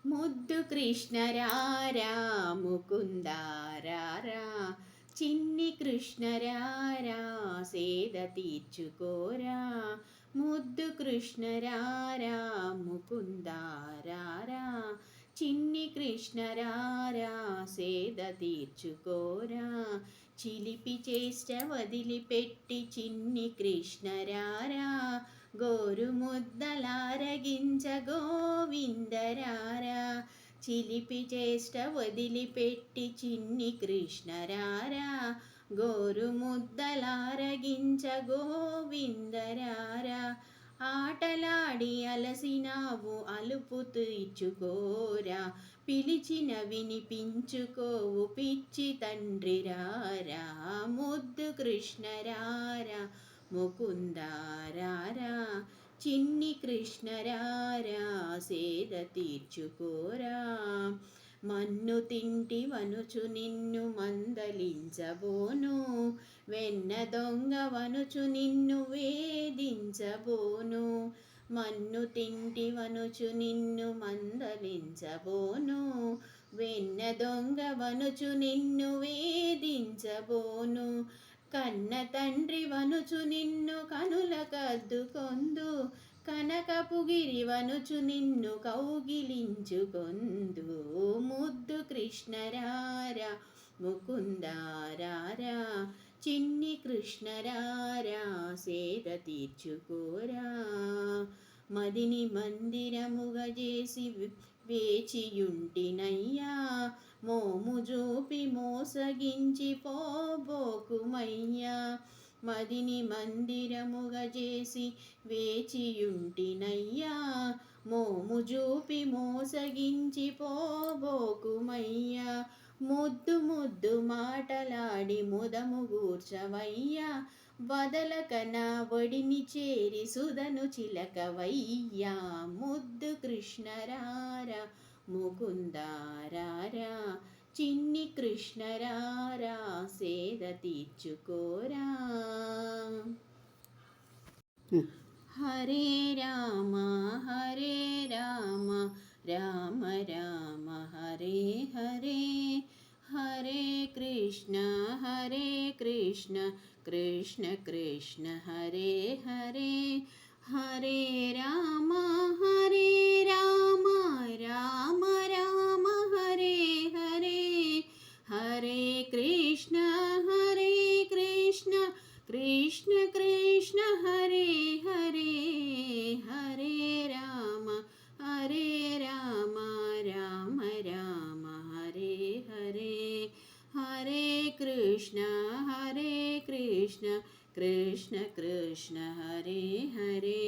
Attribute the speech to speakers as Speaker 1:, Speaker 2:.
Speaker 1: ముద్దు కృష్ణ రారా ముకుందారారా, చిన్ని కృష్ణ రారా సేద తీర్చుకోరా. ముద్దు కృష్ణ రారా ముకుందారారా, చిన్ని కృష్ణ రారా సేద తీర్చుకోరా. చిలిపి చేష్ట వదిలిపెట్టి చిన్ని కృష్ణ రారా, గోరు ముద్దలారగించ గోవిందరారా. చిలిపి చేష్ట వదిలిపెట్టి చిన్ని కృష్ణ రారా, గోరు ముద్దలారగించ గోవిందరారా. ఆటలాడి అలసినావు అలుపు తీర్చుకోరా, పిలిచిన వినిపించుకోవు పిచ్చి తండ్రి రారా. ముద్దు కృష్ణ రారా ముకుందారారా, చిన్ని కృష్ణ రారా సేద తీర్చుకోరా. మన్ను తింటి వనుచు నిన్ను మందలించబోను, వెన్న దొంగ వనుచు నిన్ను వేధించబోను. మన్ను తింటి వనుచు నిన్ను మందలించబోను, వెన్న దొంగ వనుచు నిన్ను వేధించబోను. కన్న తండ్రి వనుచు నిన్ను కనుల కద్దుకొందు, కనకపు గిరి వనుచు నిన్ను కౌగిలించుకొందు. ముద్దు కృష్ణ రారా ముకుందారారా, చిన్ని కృష్ణ రారా సేద తీర్చుకోరా. మదిని మందిరముగా చేసి వేచియుంటినయ్యా, మోము చూపి మోసగించి పోబోకుమయ్యా. మదిని మందిరముగా చేసి వేచియుంటినయ్యా, మోము చూపి మోసగించి పోబోకుమయ్యా. ముద్దు ముద్దు మాటలాడి ముదము గూర్చవయ్యా, వదలక నా ఒడిని చేరి సుధను చిలకవయ్యా. ముద్దు కృష్ణ రారా ముకుందారారా, చిన్ని కృష్ణ రారా సేద తీర్చుకోరా. హరే రామ హరే రామ, రామ రామ హరే హరే, హరే కృష్ణ కృష్ణ కృష్ణ హరే హరే. హరే రామ హరే రామ, రామ రామ హరే హరే, హరే కృష్ణ కృష్ణ కృష్ణ హరే హరే. హరే రామ రామ రామ హరే హరే, హరే కృష్ణ కృష్ణ కృష్ణ హరే హరే.